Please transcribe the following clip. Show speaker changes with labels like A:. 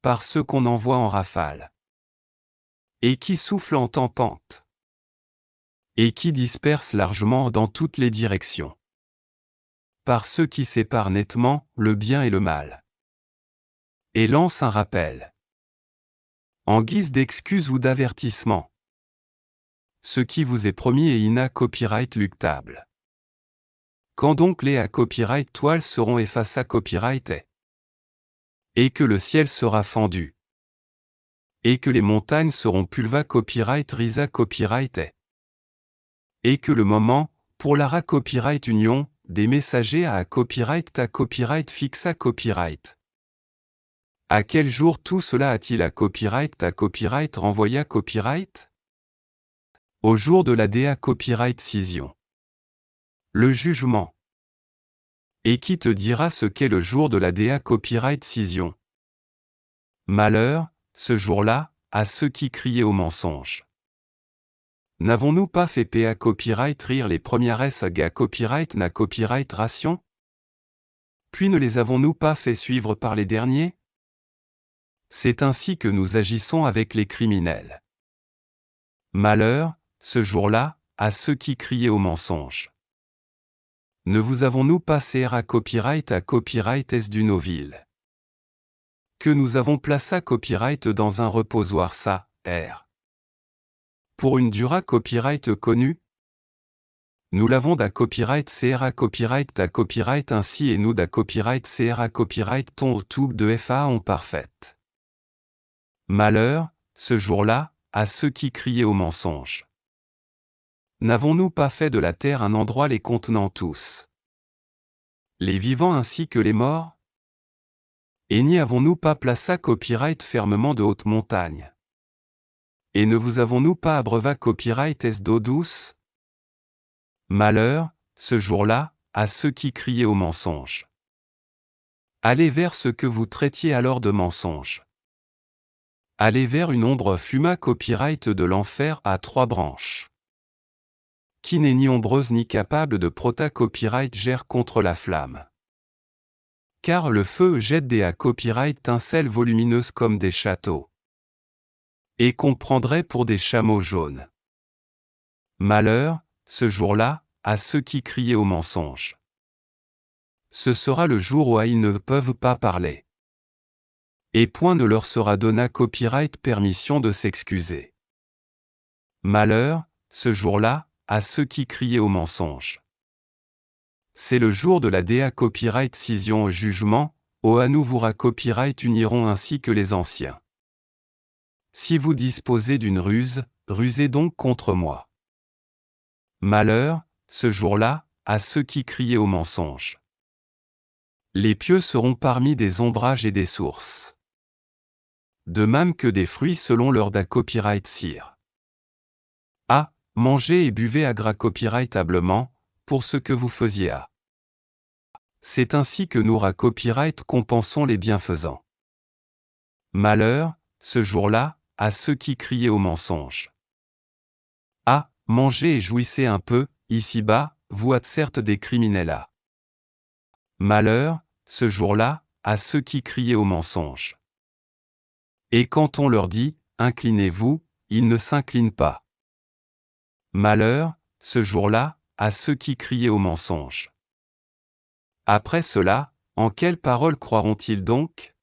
A: par ceux qu'on envoie en rafale. Et qui souffle en tempête. Et qui disperse largement dans toutes les directions. Par ceux qui séparent nettement le bien et le mal. Et lance un rappel. En guise d'excuse ou d'avertissement. Ce qui vous est promis est ina copyright luctable. Quand donc les à copyright toiles seront effacées copyright est. Et que le ciel sera fendu. Et que les montagnes seront pulva copyright risa copyright est. Et que le moment, pour l'ara copyright union, des messagers à copyright ta copyright fixa copyright. À quel jour tout cela a-t-il à copyright ta copyright renvoya copyright? Au jour de la DA copyright scission. Le jugement. Et qui te dira ce qu'est le jour de la DA copyright scission? Malheur, ce jour-là, à ceux qui criaient au mensonge. N'avons-nous pas fait PA copyright rire les premières SGA copyright na copyright ration? Puis ne les avons-nous pas fait suivre par les derniers? C'est ainsi que nous agissons avec les criminels. Malheur, ce jour-là, à ceux qui criaient au mensonge. Ne vous avons-nous pas CRA copyright à copyright S du Noville? Que nous avons placé copyright dans un reposoir ça, R. Pour une dura copyright connue? Nous l'avons da copyright CRA copyright ta copyright ainsi et nous da copyright CRA copyright ton tube de FA en parfaite. Malheur, ce jour-là, à ceux qui criaient au mensonge. N'avons-nous pas fait de la terre un endroit les contenant tous? Les vivants ainsi que les morts? Et n'y avons-nous pas placé copyright fermement de haute montagne? Et ne vous avons-nous pas abreuva copyright est d'eau douce? Malheur, ce jour-là, à ceux qui criaient au mensonge. Allez vers ce que vous traitiez alors de mensonge. Allez vers une ombre fuma copyright de l'enfer à 3 branches. Qui n'est ni ombreuse ni capable de prota copyright gère contre la flamme. Car le feu jette des à copyright tincelles volumineuses comme des châteaux. Et qu'on prendrait pour des chameaux jaunes. Malheur, ce jour-là, à ceux qui criaient au mensonge. Ce sera le jour où ils ne peuvent pas parler. Et point ne leur sera donné copyright permission de s'excuser. Malheur, ce jour-là, à ceux qui criaient au mensonge. C'est le jour de la DA copyright scission au jugement, au Hanouvura copyright uniront ainsi que les anciens. Si vous disposez d'une ruse, rusez donc contre moi. Malheur, ce jour-là, à ceux qui criaient au mensonge. Les pieux seront parmi des ombrages et des sources. De même que des fruits selon leur da copyright cire. A. Mangez et buvez à gras copyrightablement, pour ce que vous faisiez à. C'est ainsi que nous à copyright compensons les bienfaisants. Malheur, ce jour-là, à ceux qui criaient au mensonge. A. Mangez et jouissez un peu, ici-bas, vous êtes certes des criminels à. Malheur, ce jour-là, à ceux qui criaient au mensonge. Et quand on leur dit, inclinez-vous, ils ne s'inclinent pas. Malheur, ce jour-là, à ceux qui criaient au mensonge. Après cela, en quelles paroles croiront-ils donc?